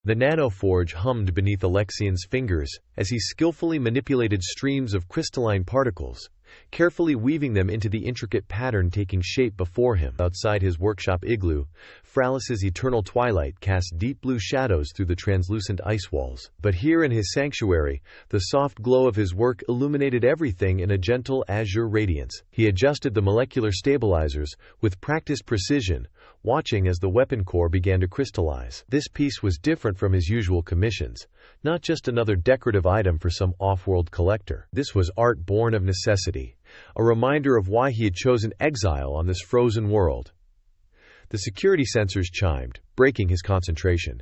The nanoforge hummed beneath Alexian's fingers as he skillfully manipulated streams of crystalline particles, carefully weaving them into the intricate pattern taking shape before him. Outside his workshop Igloo, Fralis's eternal twilight cast deep blue shadows through the translucent ice walls. But here in his sanctuary, the soft glow of his work illuminated everything in a gentle azure radiance. He adjusted the molecular stabilizers with practiced precision, watching as the weapon core began to crystallize. This piece was different from his usual commissions, not just another decorative item for some off-world collector. This was art born of necessity, a reminder of why he had chosen exile on this frozen world. The security sensors chimed, breaking his concentration.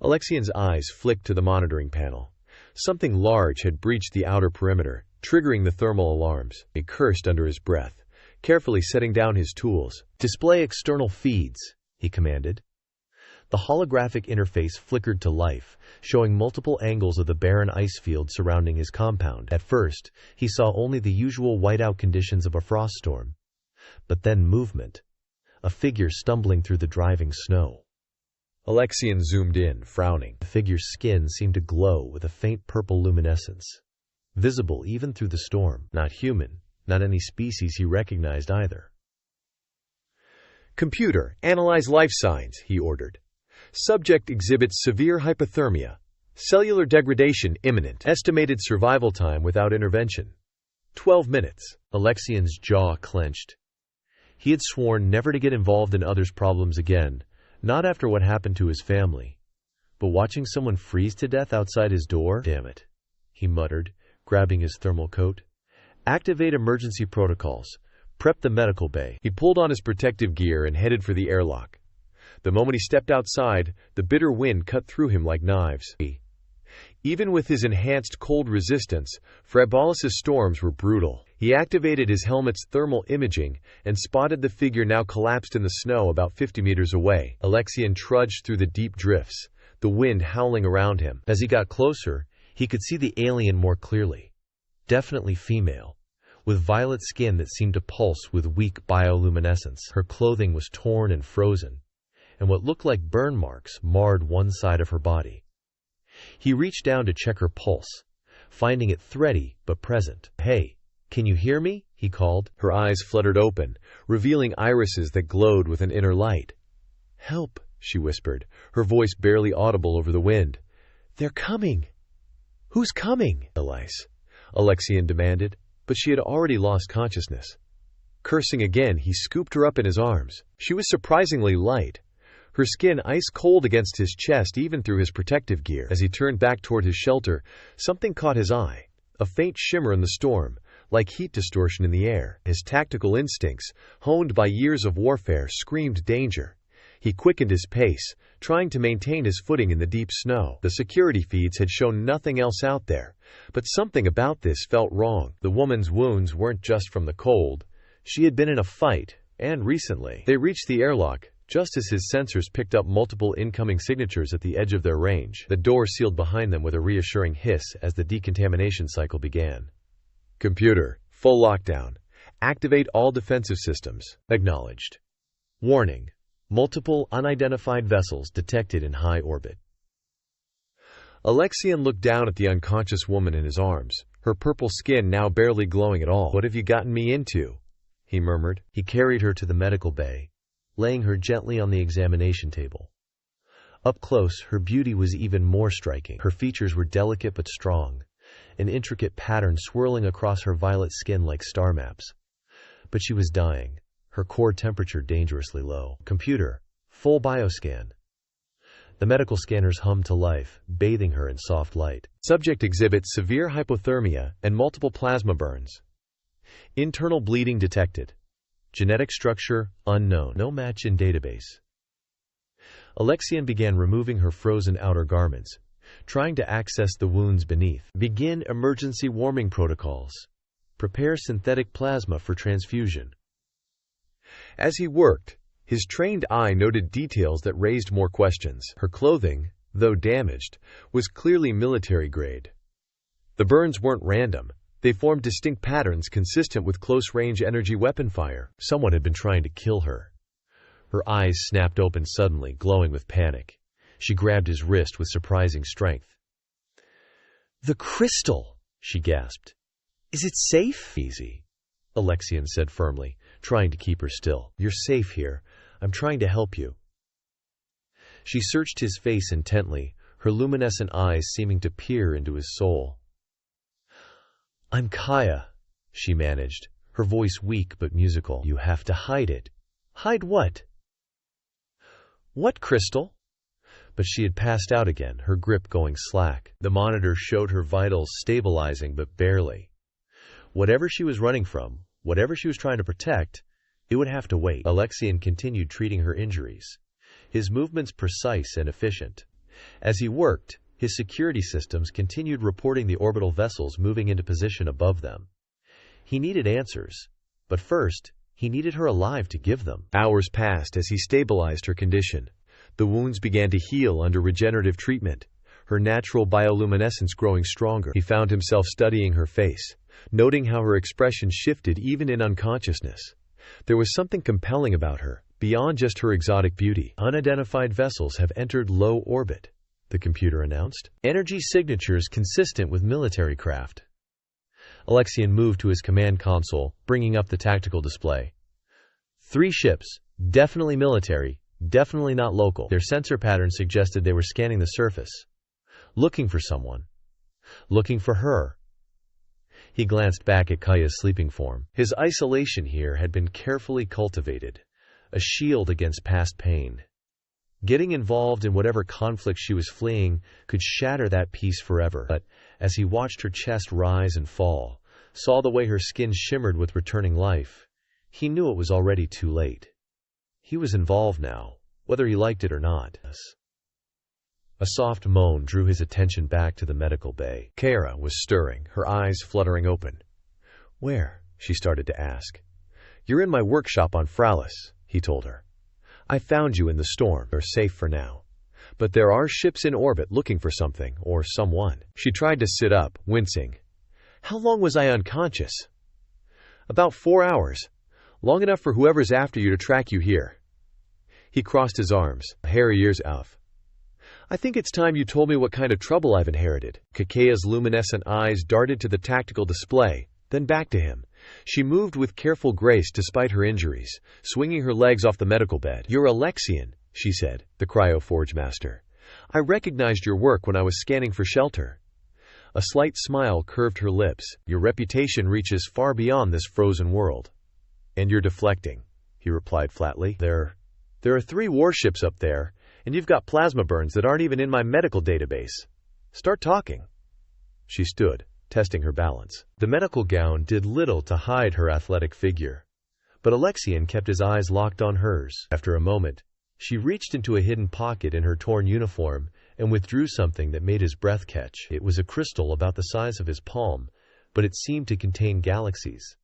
Alexian's eyes flicked to the monitoring panel. Something large had breached the outer perimeter, triggering the thermal alarms. He cursed under his breath, carefully setting down his tools. "Display external feeds," he commanded. The holographic interface flickered to life, showing multiple angles of the barren ice field surrounding his compound. At first, he saw only the usual whiteout conditions of a frost storm. But then movement. A figure stumbling through the driving snow. Alexian zoomed in, frowning. The figure's skin seemed to glow with a faint purple luminescence, visible even through the storm. Not human, not any species he recognized either. "Computer, analyze life signs," he ordered. "Subject exhibits severe hypothermia. Cellular degradation imminent. Estimated survival time without intervention, 12 minutes. Alexian's jaw clenched. He had sworn never to get involved in others' problems again, not after what happened to his family. But watching someone freeze to death outside his door? Damn it, he muttered, grabbing his thermal coat. "Activate emergency protocols. Prep the medical bay." He pulled on his protective gear and headed for the airlock. The moment he stepped outside, the bitter wind cut through him like knives. Even with his enhanced cold resistance, Frabalis's storms were brutal. He activated his helmet's thermal imaging and spotted the figure now collapsed in the snow about 50 meters away. Alexian trudged through the deep drifts, the wind howling around him. As he got closer, he could see the alien more clearly. Definitely female, with violet skin that seemed to pulse with weak bioluminescence. Her clothing was torn and frozen, and what looked like burn marks marred one side of her body. He reached down to check her pulse, finding it thready but present. "Hey, can you hear me?" he called. Her eyes fluttered open, revealing irises that glowed with an inner light. "Help," she whispered, her voice barely audible over the wind. "They're coming." "Who's coming?" Alexian demanded, but she had already lost consciousness. Cursing again, he scooped her up in his arms. She was surprisingly light, her skin ice cold against his chest even through his protective gear. As he turned back toward his shelter, something caught his eye, a faint shimmer in the storm, like heat distortion in the air. His tactical instincts, honed by years of warfare, screamed danger. He quickened his pace, trying to maintain his footing in the deep snow. The security feeds had shown nothing else out there, but something about this felt wrong. The woman's wounds weren't just from the cold. She had been in a fight, and recently. They reached the airlock, just as his sensors picked up multiple incoming signatures at the edge of their range. The door sealed behind them with a reassuring hiss as the decontamination cycle began. "Computer, full lockdown. Activate all defensive systems." Acknowledged. Warning: multiple unidentified vessels detected in high orbit. Alexian looked down at the unconscious woman in his arms, her purple skin now barely glowing at all. "What have you gotten me into?" he murmured. He carried her to the medical bay, laying her gently on the examination table. Up close, her beauty was even more striking. Her features were delicate but strong, an intricate pattern swirling across her violet skin like star maps. But she was dying, her core temperature dangerously low. "Computer, full bioscan." The medical scanners hummed to life, bathing her in soft light. "Subject exhibits severe hypothermia and multiple plasma burns. Internal bleeding detected. Genetic structure unknown. No match in database." Alexian began removing her frozen outer garments, trying to access the wounds beneath. "Begin emergency warming protocols. Prepare synthetic plasma for transfusion." As he worked, his trained eye noted details that raised more questions. Her clothing, though damaged, was clearly military grade. The burns weren't random. They formed distinct patterns consistent with close-range energy weapon fire. Someone had been trying to kill her. Her eyes snapped open suddenly, glowing with panic. She grabbed his wrist with surprising strength. "The crystal!" she gasped. "Is it safe?" "Easy," Alexian said firmly, trying to keep her still. "You're safe here. I'm trying to help you." She searched his face intently, her luminescent eyes seeming to peer into his soul. "I'm Kaya," she managed, her voice weak but musical. "You have to hide it." "Hide what?" "What crystal?" But she had passed out again, her grip going slack. The monitor showed her vitals stabilizing, but barely. Whatever she was running from, whatever she was trying to protect, it would have to wait. Alexian continued treating her injuries, his movements precise and efficient. As he worked, his security systems continued reporting the orbital vessels moving into position above them. He needed answers, but first, he needed her alive to give them. Hours passed as he stabilized her condition. The wounds began to heal under regenerative treatment, her natural bioluminescence growing stronger. He found himself studying her face, noting how her expression shifted even in unconsciousness. There was something compelling about her, beyond just her exotic beauty. "Unidentified vessels have entered low orbit," the computer announced. "Energy signatures consistent with military craft." Alexian moved to his command console, bringing up the tactical display. 3 ships, definitely military, definitely not local. Their sensor patterns suggested they were scanning the surface, looking for someone, looking for her. He glanced back at Kaya's sleeping form. His isolation here had been carefully cultivated, a shield against past pain. Getting involved in whatever conflict she was fleeing could shatter that peace forever. But as he watched her chest rise and fall, saw the way her skin shimmered with returning life, he knew it was already too late. He was involved now, whether he liked it or not. A soft moan drew his attention back to the medical bay. Kara was stirring, her eyes fluttering open. "Where?" she started to ask. "You're in my workshop on Fralis," he told her. "I found you in the storm. You're safe for now. But there are ships in orbit looking for something, or someone." She tried to sit up, wincing. "How long was I unconscious?" "About 4 hours. Long enough for whoever's after you to track you here." He crossed his arms, hairy ears off. "I think it's time you told me what kind of trouble I've inherited." Kakea's luminescent eyes darted to the tactical display, then back to him. She moved with careful grace despite her injuries, swinging her legs off the medical bed. "You're Alexian," she said, the cryoforge master. "I recognized your work when I was scanning for shelter." A slight smile curved her lips. "Your reputation reaches far beyond this frozen world." "And you're deflecting," he replied flatly. There are 3 warships up there, and you've got plasma burns that aren't even in my medical database. Start talking." She stood, testing her balance. The medical gown did little to hide her athletic figure, but Alexian kept his eyes locked on hers. After a moment, she reached into a hidden pocket in her torn uniform and withdrew something that made his breath catch. It was a crystal about the size of his palm, but it seemed to contain galaxies.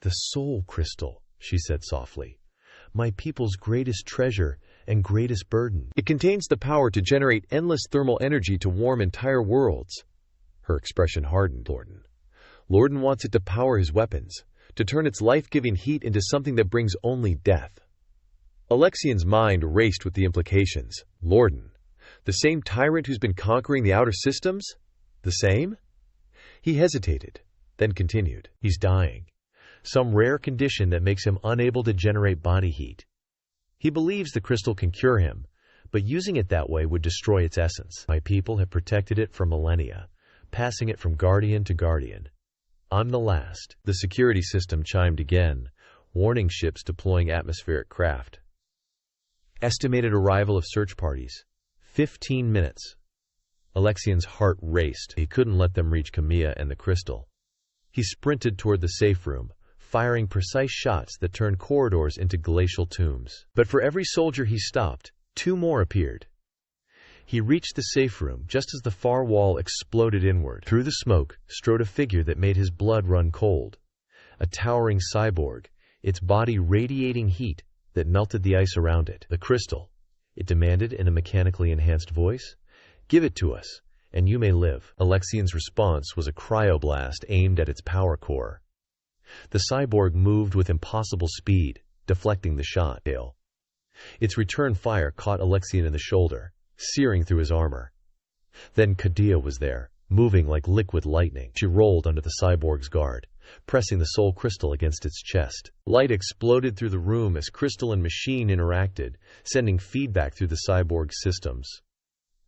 "The soul crystal," she said softly. "My people's greatest treasure and greatest burden. It contains the power to generate endless thermal energy to warm entire worlds." Her expression hardened. Lorden wants it to power his weapons, to turn its life-giving heat into something that brings only death. Alexian's mind raced with the implications. Lorden, the same tyrant who's been conquering the outer systems? The same? He hesitated, then continued. "He's dying. Some rare condition that makes him unable to generate body heat. He believes the crystal can cure him, but using it that way would destroy its essence. My people have protected it for millennia, passing it from guardian to guardian. I'm the last." The security system chimed again, warning ships deploying atmospheric craft. Estimated arrival of search parties, 15 minutes. Alexian's heart raced. He couldn't let them reach Kamiya and the crystal. He sprinted toward the safe room, firing precise shots that turned corridors into glacial tombs. But for every soldier he stopped, 2 more appeared. He reached the safe room just as the far wall exploded inward. Through the smoke strode a figure that made his blood run cold. A towering cyborg, its body radiating heat that melted the ice around it. "The crystal," it demanded in a mechanically enhanced voice. "Give it to us, and you may live." Alexian's response was a cryoblast aimed at its power core. The cyborg moved with impossible speed, deflecting the shot. Its return fire caught Alexian in the shoulder, searing through his armor. Then Kadia was there, moving like liquid lightning. She rolled under the cyborg's guard, pressing the soul crystal against its chest. Light exploded through the room as crystal and machine interacted, sending feedback through the cyborg's systems.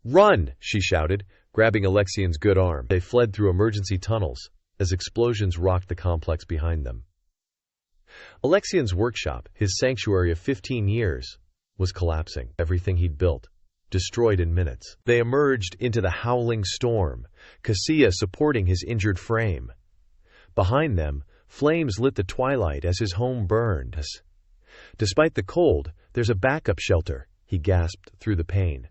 "Run!" she shouted, grabbing Alexian's good arm. They fled through emergency tunnels as explosions rocked the complex behind them. Alexian's workshop, his sanctuary of 15 years, was collapsing. Everything he'd built, destroyed in minutes. They emerged into the howling storm, Cassia supporting his injured frame. Behind them, flames lit the twilight as his home burned. "Despite the cold, there's a backup shelter," he gasped through the pain.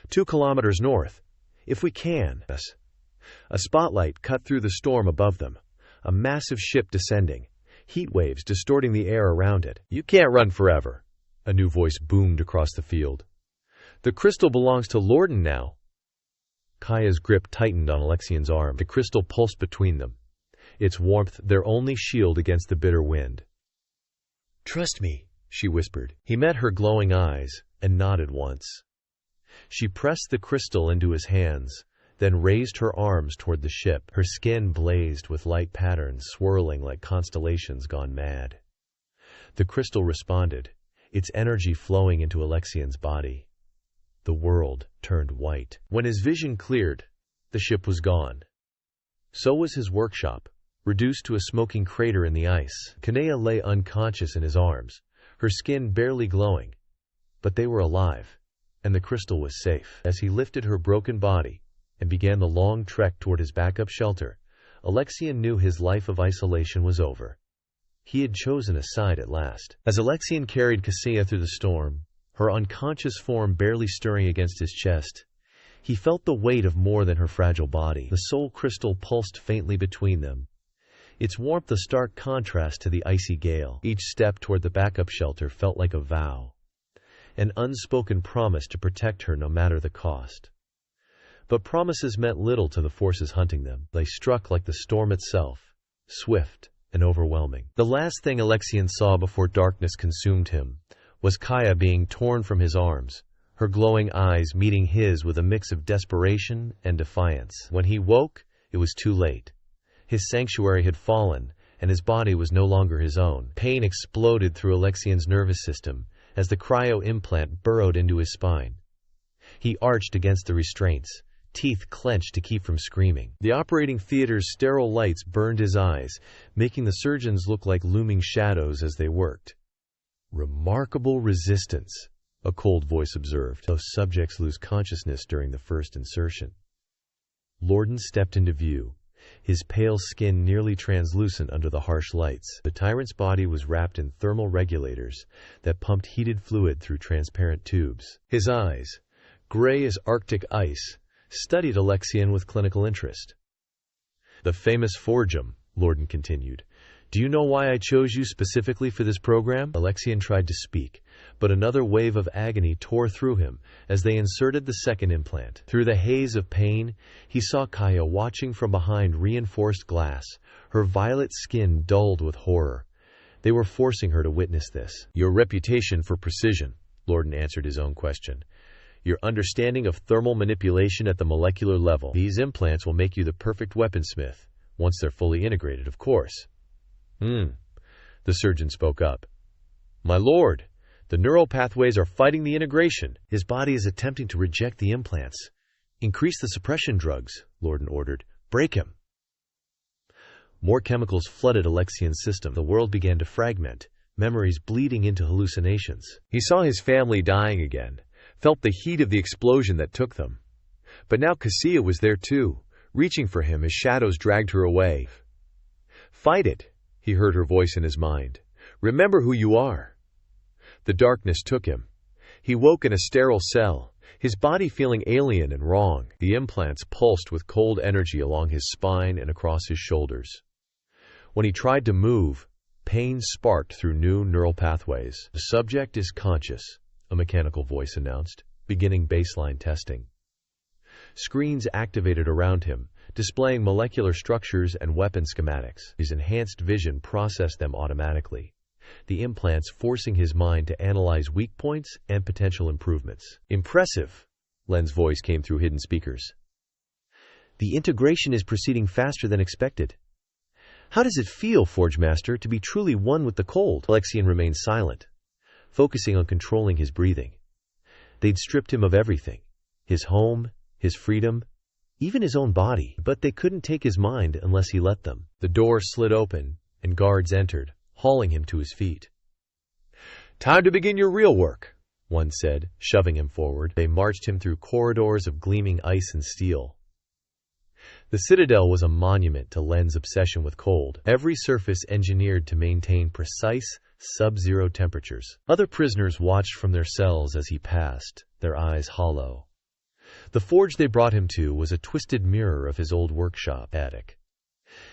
2 kilometers north. If we can. A spotlight cut through the storm above them. A massive ship descending, heat waves distorting the air around it. "You can't run forever," a new voice boomed across the field. "The crystal belongs to Lorden now." Kaya's grip tightened on Alexian's arm. The crystal pulsed between them, its warmth their only shield against the bitter wind. "Trust me," she whispered. He met her glowing eyes and nodded once. She pressed the crystal into his hands, then raised her arms toward the ship. Her skin blazed with light patterns swirling like constellations gone mad. The crystal responded, its energy flowing into Alexian's body. The world turned white. When his vision cleared, the ship was gone. So was his workshop, reduced to a smoking crater in the ice. Kanea lay unconscious in his arms, her skin barely glowing. But they were alive, and the crystal was safe. As he lifted her broken body and began the long trek toward his backup shelter, Alexian knew his life of isolation was over. He had chosen a side at last. As Alexian carried Cassia through the storm, her unconscious form barely stirring against his chest, he felt the weight of more than her fragile body. The soul crystal pulsed faintly between them, its warmth a stark contrast to the icy gale. Each step toward the backup shelter felt like a vow, an unspoken promise to protect her no matter the cost. But promises meant little to the forces hunting them. They struck like the storm itself, swift and overwhelming. The last thing Alexian saw before darkness consumed him was Kaya being torn from his arms, her glowing eyes meeting his with a mix of desperation and defiance. When he woke, it was too late. His sanctuary had fallen, and his body was no longer his own. Pain exploded through Alexian's nervous system as the cryo-implant burrowed into his spine. He arched against the restraints, teeth clenched to keep from screaming. The operating theater's sterile lights burned his eyes, making the surgeons look like looming shadows as they worked. "Remarkable resistance," a cold voice observed. "Those subjects lose consciousness during the first insertion." Lorden stepped into view, his pale skin nearly translucent under the harsh lights. The tyrant's body was wrapped in thermal regulators that pumped heated fluid through transparent tubes. His eyes, gray as Arctic ice, studied Alexian with clinical interest. "The famous Forgem," Lorden continued. "Do you know why I chose you specifically for this program?" Alexian tried to speak, but another wave of agony tore through him as they inserted the second implant. Through the haze of pain, he saw Kaya watching from behind reinforced glass, her violet skin dulled with horror. They were forcing her to witness this. "Your reputation for precision," Lorden answered his own question. "Your understanding of thermal manipulation at the molecular level. These implants will make you the perfect weaponsmith, once they're fully integrated, of course." The surgeon spoke up. "My lord, the neural pathways are fighting the integration. His body is attempting to reject the implants. Increase the suppression drugs," Lorden ordered. "Break him." More chemicals flooded Alexian's system. The world began to fragment, memories bleeding into hallucinations. He saw his family dying again, felt the heat of the explosion that took them. But now Cassia was there too, reaching for him as shadows dragged her away. "Fight it," he heard her voice in his mind. "Remember who you are." The darkness took him. He woke in a sterile cell, his body feeling alien and wrong. The implants pulsed with cold energy along his spine and across his shoulders. When he tried to move, pain sparked through new neural pathways. "The subject is conscious," a mechanical voice announced, beginning baseline testing. Screens activated around him, displaying molecular structures and weapon schematics. His enhanced vision processed them automatically, the implants forcing his mind to analyze weak points and potential improvements. "Impressive," Len's voice came through hidden speakers. The integration is proceeding faster than expected. How does it feel, Forge Master, to be truly one with the cold? Alexian remained silent, focusing on controlling his breathing. They'd stripped him of everything, his home, his freedom, even his own body, but they couldn't take his mind unless he let them. The door slid open, and guards entered, hauling him to his feet. "Time to begin your real work," one said, shoving him forward. They marched him through corridors of gleaming ice and steel. The Citadel was a monument to Len's obsession with cold, every surface engineered to maintain precise, sub-zero temperatures. Other prisoners watched from their cells as he passed, their eyes hollow. The forge they brought him to was a twisted mirror of his old workshop attic.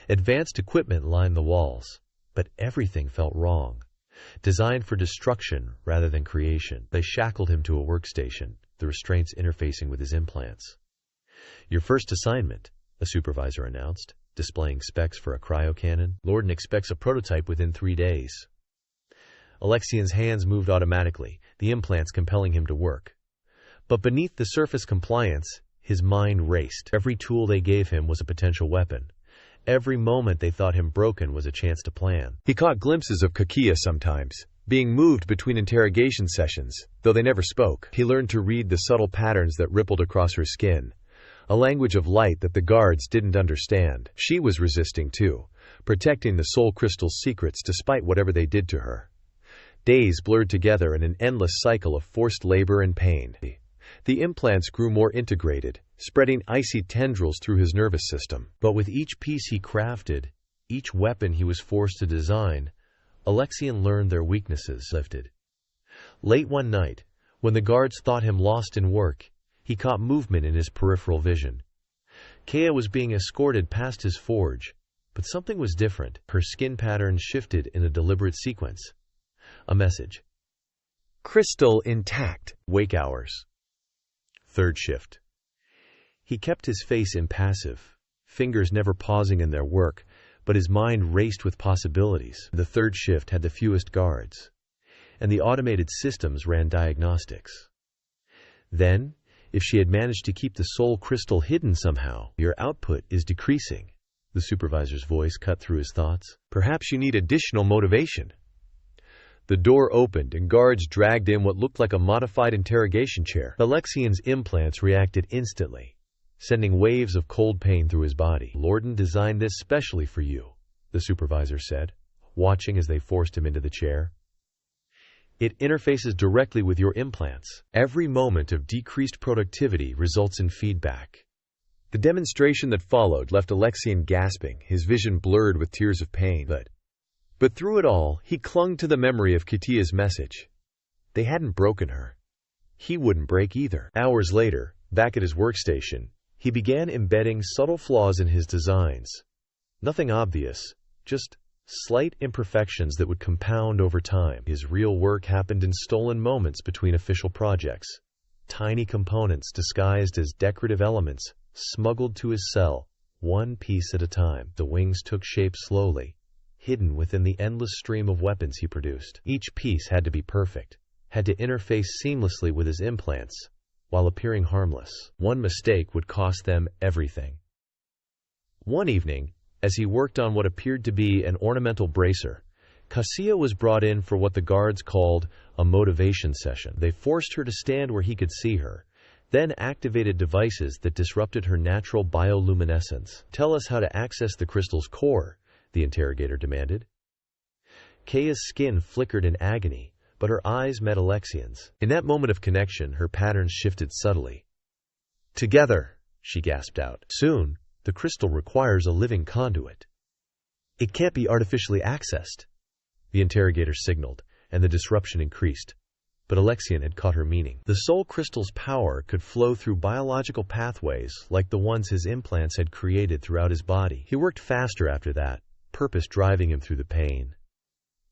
Advanced equipment lined the walls, but everything felt wrong. Designed for destruction rather than creation. They shackled him to a workstation, the restraints interfacing with his implants. "Your first assignment," a supervisor announced, displaying specs for a cryocannon. "Lorden expects a prototype within 3 days." Alexian's hands moved automatically, the implants compelling him to work. But beneath the surface compliance, his mind raced. Every tool they gave him was a potential weapon. Every moment they thought him broken was a chance to plan. He caught glimpses of Kakia sometimes, being moved between interrogation sessions, though they never spoke. He learned to read the subtle patterns that rippled across her skin, a language of light that the guards didn't understand. She was resisting too, protecting the soul crystal's secrets despite whatever they did to her. Days blurred together in an endless cycle of forced labor and pain. The implants grew more integrated, spreading icy tendrils through his nervous system. But with each piece he crafted, each weapon he was forced to design, Alexian learned their weaknesses lifted. Late one night, when the guards thought him lost in work, he caught movement in his peripheral vision. Kea was being escorted past his forge, but something was different. Her skin patterns shifted in a deliberate sequence. A message. "Crystal intact. Wake hours." Third shift. He kept his face impassive, fingers never pausing in their work, but his mind raced with possibilities. The third shift had the fewest guards, and the automated systems ran diagnostics. Then, if she had managed to keep the soul crystal hidden somehow, "Your output is decreasing," the supervisor's voice cut through his thoughts. "Perhaps you need additional motivation." The door opened and guards dragged in what looked like a modified interrogation chair. Alexian's implants reacted instantly, sending waves of cold pain through his body. "Lorden designed this specially for you," the supervisor said, watching as they forced him into the chair. "It interfaces directly with your implants. Every moment of decreased productivity results in feedback." The demonstration that followed left Alexian gasping, his vision blurred with tears of pain. But through it all, he clung to the memory of Katia's message. They hadn't broken her. He wouldn't break either. Hours later, back at his workstation, he began embedding subtle flaws in his designs. Nothing obvious, just slight imperfections that would compound over time. His real work happened in stolen moments between official projects. Tiny components disguised as decorative elements, smuggled to his cell, one piece at a time. The wings took shape slowly, hidden within the endless stream of weapons he produced. Each piece had to be perfect, had to interface seamlessly with his implants, while appearing harmless. One mistake would cost them everything. One evening, as he worked on what appeared to be an ornamental bracer, Cassia was brought in for what the guards called a motivation session. They forced her to stand where he could see her, then activated devices that disrupted her natural bioluminescence. "Tell us how to access the crystal's core," the interrogator demanded. Kaya's skin flickered in agony, but her eyes met Alexian's. In that moment of connection, her patterns shifted subtly. "Together," she gasped out. "Soon, the crystal requires a living conduit. It can't be artificially accessed," the interrogator signaled, and the disruption increased. But Alexian had caught her meaning. The soul crystal's power could flow through biological pathways like the ones his implants had created throughout his body. He worked faster after that, purpose driving him through the pain.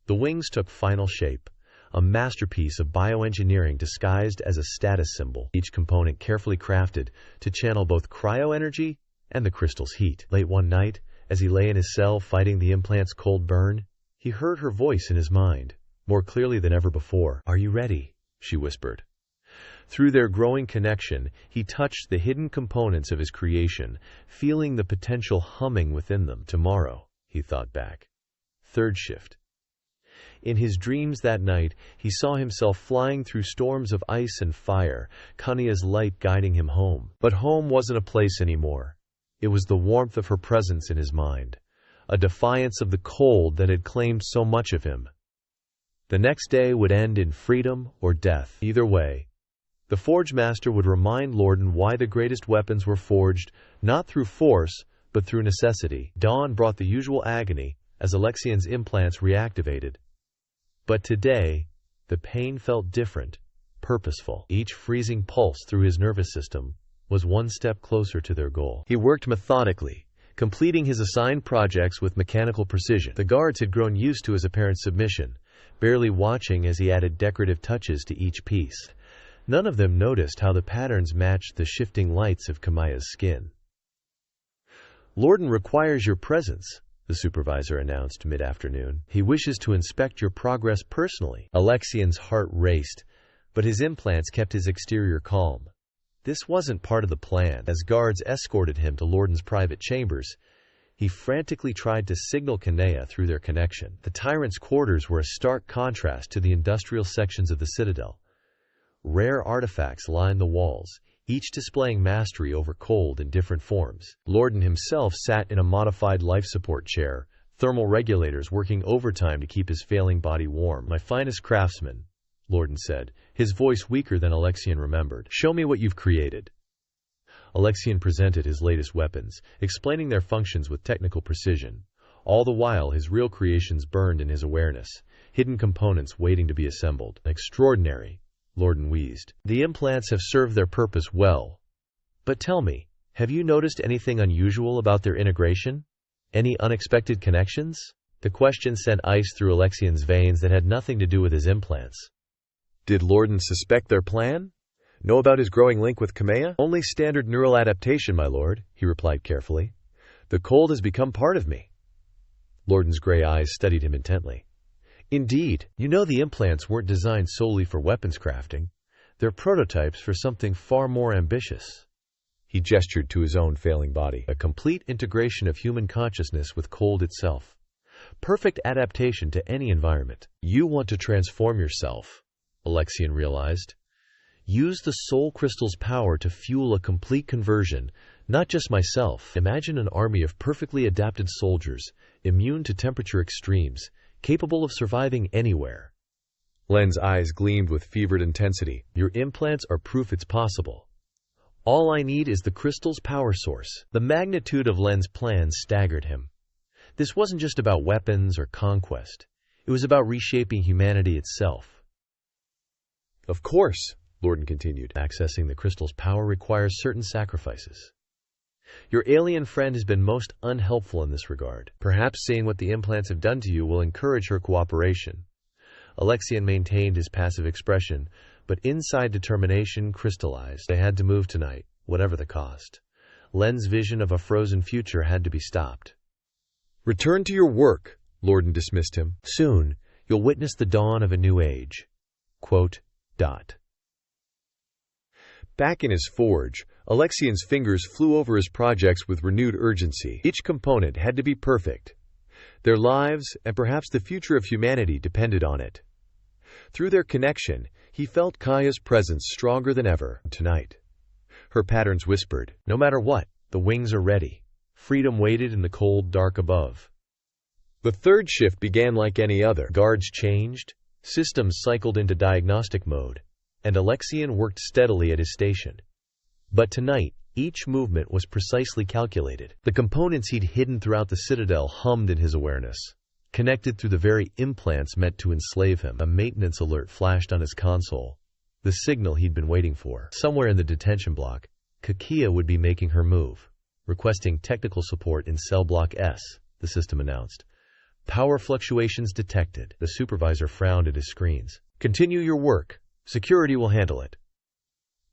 The wings took final shape, a masterpiece of bioengineering disguised as a status symbol, each component carefully crafted to channel both cryo-energy and the crystal's heat. Late one night, as he lay in his cell fighting the implant's cold burn, he heard her voice in his mind, more clearly than ever before. "Are you ready?" she whispered. Through their growing connection, he touched the hidden components of his creation, feeling the potential humming within them. Tomorrow, he thought back. Third shift. In his dreams that night, he saw himself flying through storms of ice and fire, Kania's light guiding him home. But home wasn't a place anymore. It was the warmth of her presence in his mind, a defiance of the cold that had claimed so much of him. The next day would end in freedom or death. Either way, the Forge Master would remind Lorden why the greatest weapons were forged, not through force, but through necessity. Dawn brought the usual agony as Alexian's implants reactivated. But today, the pain felt different, purposeful. Each freezing pulse through his nervous system was one step closer to their goal. He worked methodically, completing his assigned projects with mechanical precision. The guards had grown used to his apparent submission, barely watching as he added decorative touches to each piece. None of them noticed how the patterns matched the shifting lights of Kamaya's skin. "Lorden requires your presence," the supervisor announced mid-afternoon. "He wishes to inspect your progress personally." Alexian's heart raced, but his implants kept his exterior calm. This wasn't part of the plan. As guards escorted him to Lorden's private chambers, he frantically tried to signal Kanea through their connection. The tyrant's quarters were a stark contrast to the industrial sections of the Citadel. Rare artifacts lined the walls, each displaying mastery over cold in different forms. Lorden himself sat in a modified life support chair, thermal regulators working overtime to keep his failing body warm. "My finest craftsman," Lorden said, his voice weaker than Alexian remembered. "Show me what you've created." Alexian presented his latest weapons, explaining their functions with technical precision. All the while, his real creations burned in his awareness, hidden components waiting to be assembled. "Extraordinary," Lorden wheezed. "The implants have served their purpose well. But tell me, have you noticed anything unusual about their integration? Any unexpected connections?" The question sent ice through Alexian's veins that had nothing to do with his implants. Did Lorden suspect their plan? Know about his growing link with Kamea? "Only standard neural adaptation, my lord," he replied carefully. "The cold has become part of me." Lorden's gray eyes studied him intently. "Indeed, you know the implants weren't designed solely for weapons crafting. They're prototypes for something far more ambitious." He gestured to his own failing body. "A complete integration of human consciousness with cold itself. Perfect adaptation to any environment." "You want to transform yourself," Alexian realized. "Use the soul crystal's power to fuel a complete conversion, not just myself. Imagine an army of perfectly adapted soldiers, immune to temperature extremes, capable of surviving anywhere." Len's eyes gleamed with fevered intensity. "Your implants are proof it's possible. All I need is the crystal's power source." The magnitude of Len's plans staggered him. This wasn't just about weapons or conquest. It was about reshaping humanity itself. "Of course," Lorden continued, "accessing the crystal's power requires certain sacrifices. Your alien friend has been most unhelpful in this regard. Perhaps seeing what the implants have done to you will encourage her cooperation." Alexian maintained his passive expression, but inside determination crystallized. They had to move tonight, whatever the cost. Len's vision of a frozen future had to be stopped. "Return to your work," Lorden dismissed him. "Soon, you'll witness the dawn of a new age." Quote, dot. Back in his forge, Alexian's fingers flew over his projects with renewed urgency. Each component had to be perfect. Their lives, and perhaps the future of humanity, depended on it. Through their connection, he felt Kaya's presence stronger than ever. Tonight, her patterns whispered, "No matter what, the wings are ready." Freedom waited in the cold dark above. The third shift began like any other. Guards changed, systems cycled into diagnostic mode, and Alexian worked steadily at his station. But tonight, each movement was precisely calculated. The components he'd hidden throughout the Citadel hummed in his awareness, connected through the very implants meant to enslave him. A maintenance alert flashed on his console, the signal he'd been waiting for. Somewhere in the detention block, Kakia would be making her move, requesting technical support in Cell Block S, the system announced. "Power fluctuations detected." The supervisor frowned at his screens. "Continue your work. Security will handle it."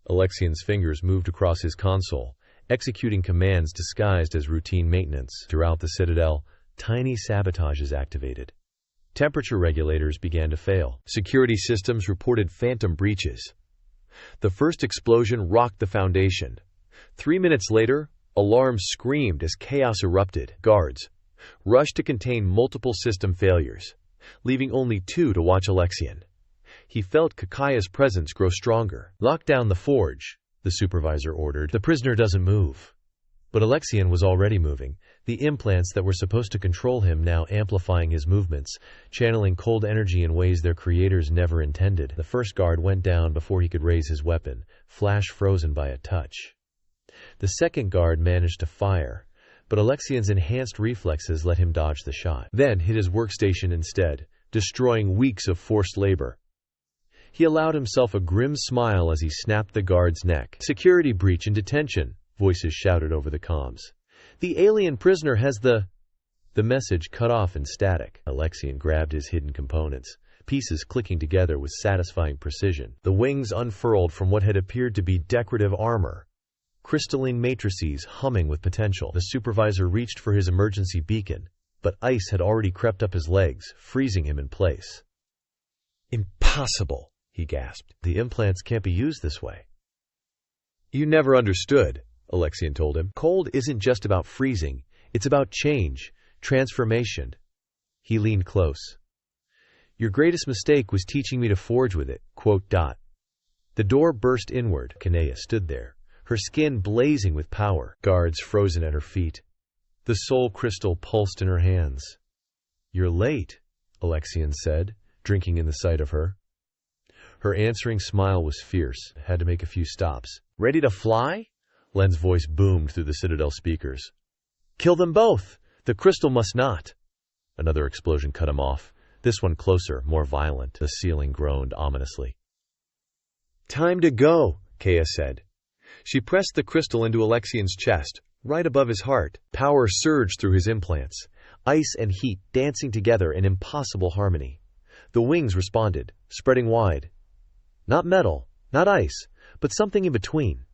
Alexian's fingers moved across his console, executing commands disguised as routine maintenance. Throughout the Citadel, tiny sabotages activated. Temperature regulators began to fail. Security systems reported phantom breaches. The first explosion rocked the Foundation. 3 minutes later, alarms screamed as chaos erupted. Guards rushed to contain multiple system failures, leaving only 2 to watch Alexian. He felt Kakaya's presence grow stronger. "Lock down the forge," the supervisor ordered. "The prisoner doesn't move." But Alexian was already moving, the implants that were supposed to control him now amplifying his movements, channeling cold energy in ways their creators never intended. The first guard went down before he could raise his weapon, flash frozen by a touch. The second guard managed to fire, but Alexian's enhanced reflexes let him dodge the shot, then hit his workstation instead, destroying weeks of forced labor. He allowed himself a grim smile as he snapped the guard's neck. "Security breach in detention," voices shouted over the comms. "The alien prisoner has the message cut off in static. Alexian grabbed his hidden components, pieces clicking together with satisfying precision. The wings unfurled from what had appeared to be decorative armor, crystalline matrices humming with potential. The supervisor reached for his emergency beacon, but ice had already crept up his legs, freezing him in place. "Impossible," he gasped. "The implants can't be used this way." "You never understood," Alexian told him. "Cold isn't just about freezing, it's about change, transformation." He leaned close. "Your greatest mistake was teaching me to forge with it." The door burst inward. Kanea stood there, her skin blazing with power, guards frozen at her feet. The soul crystal pulsed in her hands. "You're late," Alexian said, drinking in the sight of her. Her answering smile was fierce. Had to make a few stops. "Ready to fly?" Len's voice boomed through the Citadel speakers. "Kill them both! The crystal must not!" Another explosion cut him off, this one closer, more violent. The ceiling groaned ominously. "Time to go," Kea said. She pressed the crystal into Alexian's chest, right above his heart. Power surged through his implants, ice and heat dancing together in impossible harmony. The wings responded, spreading wide. Not metal, not ice, but something in between.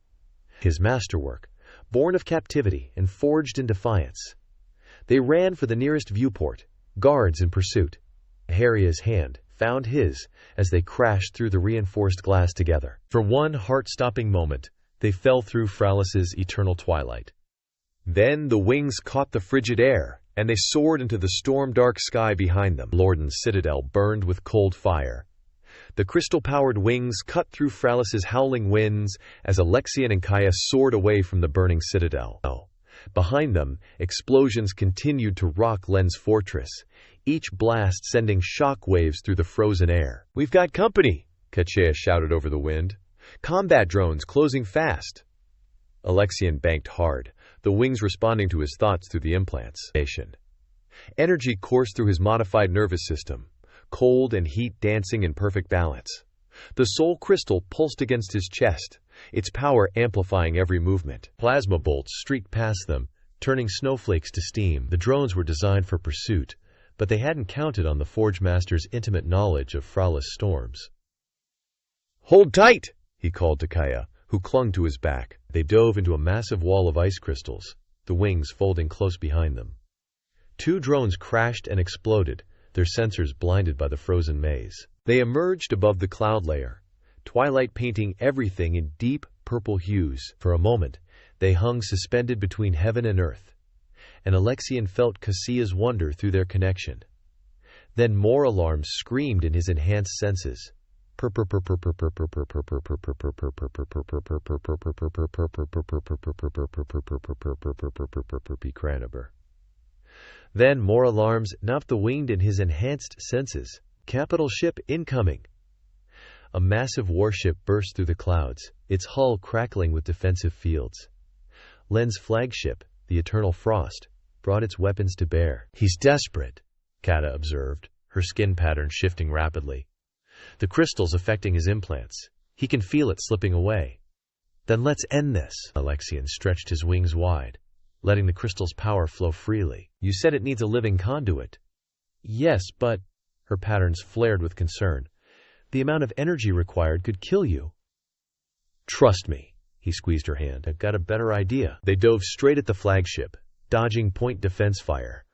His masterwork, born of captivity and forged in defiance. They ran for the nearest viewport, guards in pursuit. Haria's hand found his as they crashed through the reinforced glass together. For one heart-stopping moment, they fell through Fralis's eternal twilight. Then the wings caught the frigid air, and they soared into the storm-dark sky behind them. Lordan's citadel burned with cold fire. The crystal-powered wings cut through Fralis's howling winds as Alexian and Kaya soared away from the burning citadel. Behind them, explosions continued to rock Len's fortress, each blast sending shock waves through the frozen air. "We've got company," Kachea shouted over the wind. "Combat drones closing fast." Alexian banked hard, the wings responding to his thoughts through the implants. Energy coursed through his modified nervous system, cold and heat dancing in perfect balance. The soul crystal pulsed against his chest, its power amplifying every movement. Plasma bolts streaked past them, turning snowflakes to steam. The drones were designed for pursuit, but they hadn't counted on the Forge Master's intimate knowledge of Fralis storms. "Hold tight!" he called to Kaya, who clung to his back. They dove into a massive wall of ice crystals, the wings folding close behind them. 2 drones crashed and exploded, their sensors blinded by the frozen maze. They emerged above the cloud layer, twilight painting everything in deep purple hues. For a moment, they hung suspended between heaven and earth, and Alexian felt Kasea's wonder through their connection. Then more alarms screamed in his enhanced senses. Then more alarms knocked the wind in his enhanced senses. Capital ship incoming. A massive warship burst through the clouds, its hull crackling with defensive fields. Len's flagship, the Eternal Frost, brought its weapons to bear. "He's desperate," Kata observed, her skin pattern shifting rapidly. "The crystal's affecting his implants. He can feel it slipping away." "Then let's end this." Alexian stretched his wings wide, letting the crystal's power flow freely. "You said it needs a living conduit." "Yes, but..." Her patterns flared with concern. "The amount of energy required could kill you." "Trust me." He squeezed her hand. "I've got a better idea." They dove straight at the flagship, dodging point defense fire.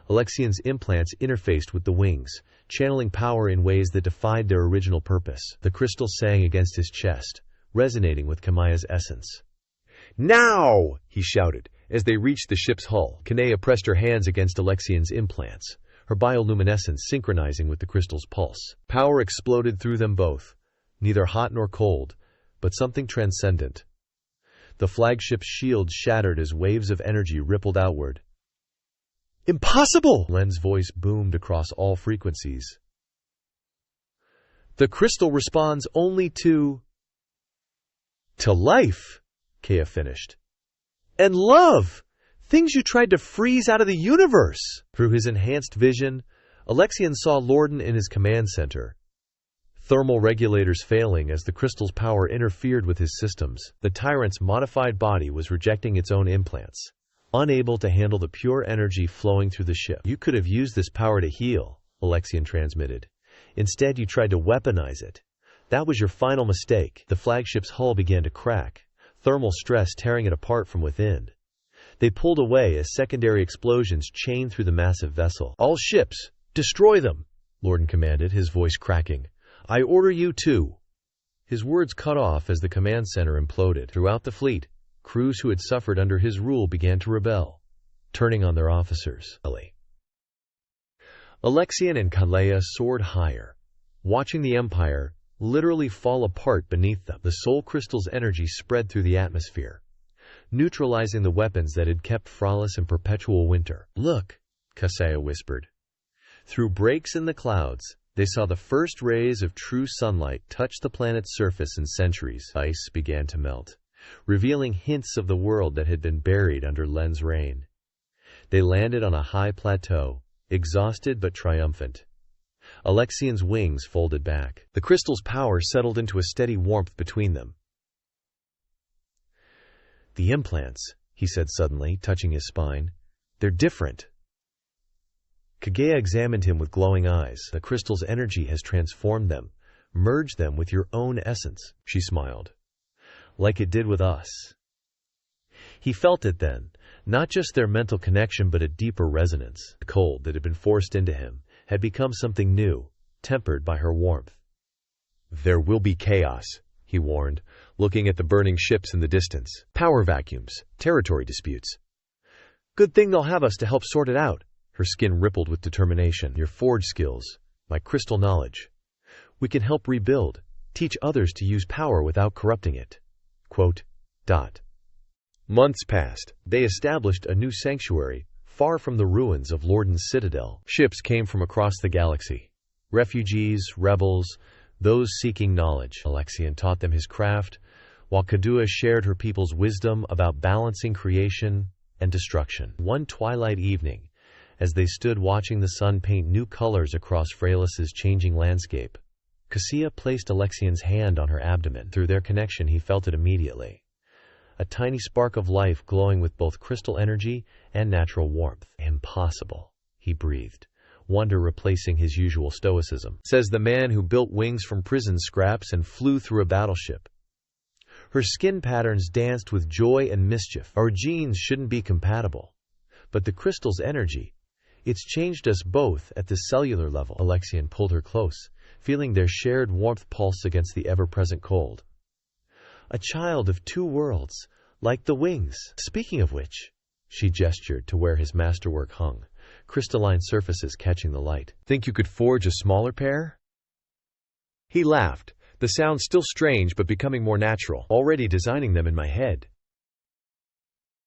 Alexian's implants interfaced with the wings, channeling power in ways that defied their original purpose. The crystal sang against his chest, resonating with Kamaya's essence. "Now!" he shouted. As they reached the ship's hull, Kanea pressed her hands against Alexian's implants, her bioluminescence synchronizing with the crystal's pulse. Power exploded through them both, neither hot nor cold, but something transcendent. The flagship's shield shattered as waves of energy rippled outward. "Impossible!" Len's voice boomed across all frequencies. "The crystal responds only to life," Kea finished. "And love! Things you tried to freeze out of the universe!" Through his enhanced vision, Alexian saw Lorden in his command center. Thermal regulators failing as the crystal's power interfered with his systems. The tyrant's modified body was rejecting its own implants, unable to handle the pure energy flowing through the ship. "You could have used this power to heal," Alexian transmitted. "Instead, you tried to weaponize it. That was your final mistake." The flagship's hull began to crack, thermal stress tearing it apart from within. They pulled away as secondary explosions chained through the massive vessel. "All ships, destroy them!" Lorden commanded, his voice cracking. "I order you to." His words cut off as the command center imploded. Throughout the fleet, crews who had suffered under his rule began to rebel, turning on their officers. Alexian and Kalea soared higher, watching the Empire literally fall apart beneath them. The soul crystal's energy spread through the atmosphere, neutralizing the weapons that had kept Fralis in perpetual winter. "Look," Kasea whispered. Through breaks in the clouds, they saw the first rays of true sunlight touch the planet's surface in centuries. Ice began to melt, revealing hints of the world that had been buried under Len's reign. They landed on a high plateau, exhausted but triumphant. Alexian's wings folded back. The crystal's power settled into a steady warmth between them. "The implants," he said suddenly, touching his spine. "They're different." Kagea examined him with glowing eyes. "The crystal's energy has transformed them, merged them with your own essence," she smiled. "Like it did with us." He felt it then, not just their mental connection but a deeper resonance. The cold that had been forced into him had become something new, tempered by her warmth. "There will be chaos," he warned, looking at the burning ships in the distance. "Power vacuums, territory disputes. Good thing they'll have us to help sort it out." Her skin rippled with determination. "Your forge skills, my crystal knowledge. We can help rebuild, teach others to use power without corrupting it." Months passed. They established a new sanctuary, far from the ruins of Lorden's citadel. Ships came from across the galaxy. Refugees, rebels, those seeking knowledge. Alexian taught them his craft, while Kadua shared her people's wisdom about balancing creation and destruction. One twilight evening, as they stood watching the sun paint new colors across Fralis's changing landscape, Cassia placed Alexian's hand on her abdomen. Through their connection, he felt it immediately. A tiny spark of life glowing with both crystal energy and natural warmth. "Impossible," he breathed, wonder replacing his usual stoicism. "Says the man who built wings from prison scraps and flew through a battleship." Her skin patterns danced with joy and mischief. "Our genes shouldn't be compatible, but the crystal's energy, it's changed us both at the cellular level." Alexian pulled her close, feeling their shared warmth pulse against the ever-present cold. "A child of two worlds, like the wings. Speaking of which," she gestured to where his masterwork hung, crystalline surfaces catching the light. "Think you could forge a smaller pair?" He laughed, the sound still strange but becoming more natural. "Already designing them in my head."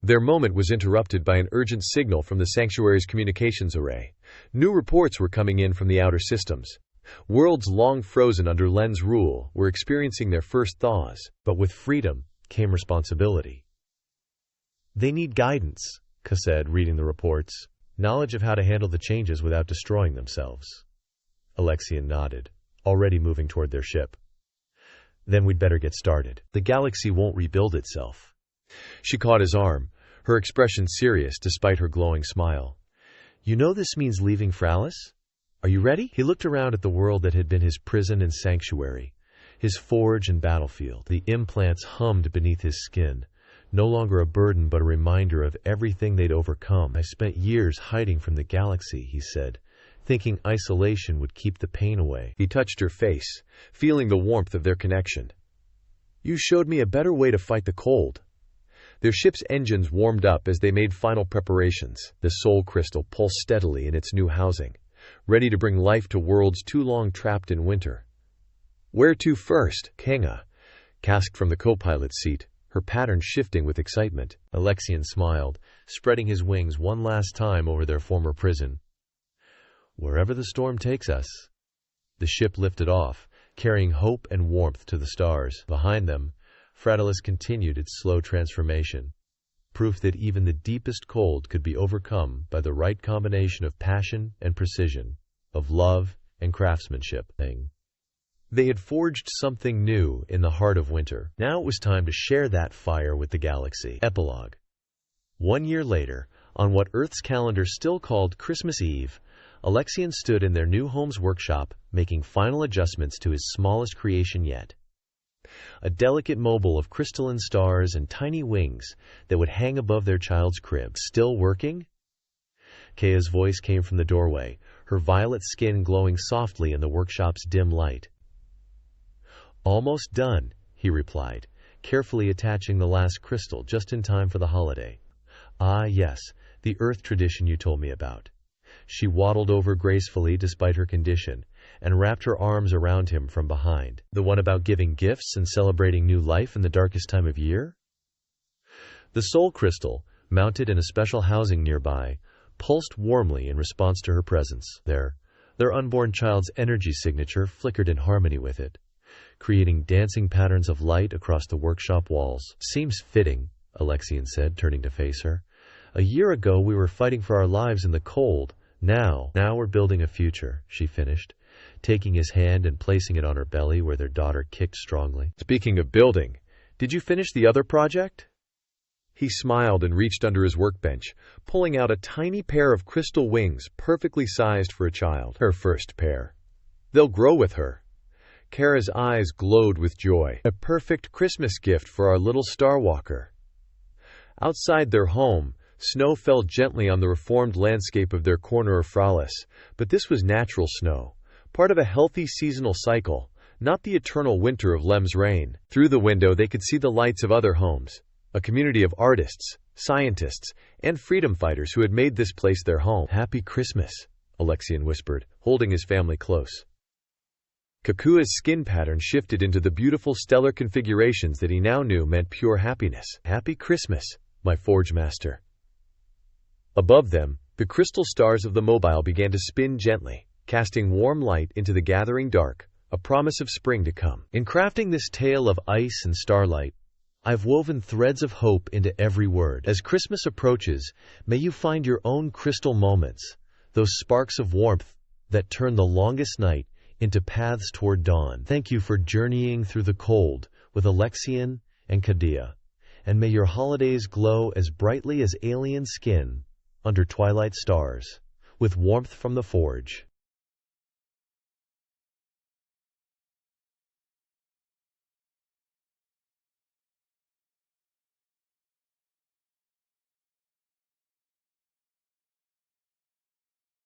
Their moment was interrupted by an urgent signal from the sanctuary's communications array. New reports were coming in from the outer systems. Worlds long frozen under Len's rule were experiencing their first thaws, but with freedom came responsibility. "They need guidance," Ka said, reading the reports. "Knowledge of how to handle the changes without destroying themselves." Alexian nodded, already moving toward their ship. "Then we'd better get started. The galaxy won't rebuild itself." She caught his arm, her expression serious despite her glowing smile. "You know this means leaving Fralis? Are you ready?" He looked around at the world that had been his prison and sanctuary, his forge and battlefield. The implants hummed beneath his skin, no longer a burden but a reminder of everything they'd overcome. "I spent years hiding from the galaxy," he said, thinking isolation would keep the pain away. He touched her face, feeling the warmth of their connection. You showed me a better way to fight the cold. Their ship's engines warmed up as they made final preparations. The soul crystal pulsed steadily in its new housing, ready to bring life to worlds too long trapped in winter. Where to first? Kanga cast from the co-pilot's seat, her pattern shifting with excitement. Alexian smiled, spreading his wings one last time over their former prison. Wherever the storm takes us. The ship lifted off, carrying hope and warmth to the stars. Behind them, Fratalus continued its slow transformation, proof that even the deepest cold could be overcome by the right combination of passion and precision, of love and craftsmanship. They had forged something new in the heart of winter. Now it was time to share that fire with the galaxy. Epilogue. 1 year later, on what Earth's calendar still called Christmas Eve, Alexian stood in their new home's workshop, making final adjustments to his smallest creation yet. A delicate mobile of crystalline stars and tiny wings that would hang above their child's crib. Still working? Kaya's voice came from the doorway, her violet skin glowing softly in the workshop's dim light. Almost done, he replied, carefully attaching the last crystal just in time for the holiday. Ah, yes, the Earth tradition you told me about. She waddled over gracefully despite her condition, and wrapped her arms around him from behind. The one about giving gifts and celebrating new life in the darkest time of year? The soul crystal, mounted in a special housing nearby, pulsed warmly in response to her presence. Their unborn child's energy signature flickered in harmony with it, creating dancing patterns of light across the workshop walls. Seems fitting, Alexian said, turning to face her. A year ago we were fighting for our lives in the cold. Now we're building a future, she finished, taking his hand and placing it on her belly where their daughter kicked strongly. Speaking of building, did you finish the other project? He smiled and reached under his workbench, pulling out a tiny pair of crystal wings perfectly sized for a child. Her first pair. They'll grow with her. Kara's eyes glowed with joy. A perfect Christmas gift for our little Starwalker. Outside their home, snow fell gently on the reformed landscape of their corner of Fralis, but this was natural snow, part of a healthy seasonal cycle, not the eternal winter of Lem's reign. Through the window they could see the lights of other homes, a community of artists, scientists, and freedom fighters who had made this place their home. Happy Christmas, Alexian whispered, holding his family close. Kakua's skin pattern shifted into the beautiful stellar configurations that he now knew meant pure happiness. Happy Christmas, my forge master. Above them, the crystal stars of the mobile began to spin gently, casting warm light into the gathering dark, a promise of spring to come. In crafting this tale of ice and starlight, I've woven threads of hope into every word. As Christmas approaches, may you find your own crystal moments, those sparks of warmth that turn the longest night into paths toward dawn. Thank you for journeying through the cold with Alexian and Kadia, and may your holidays glow as brightly as alien skin under twilight stars, with warmth from the forge.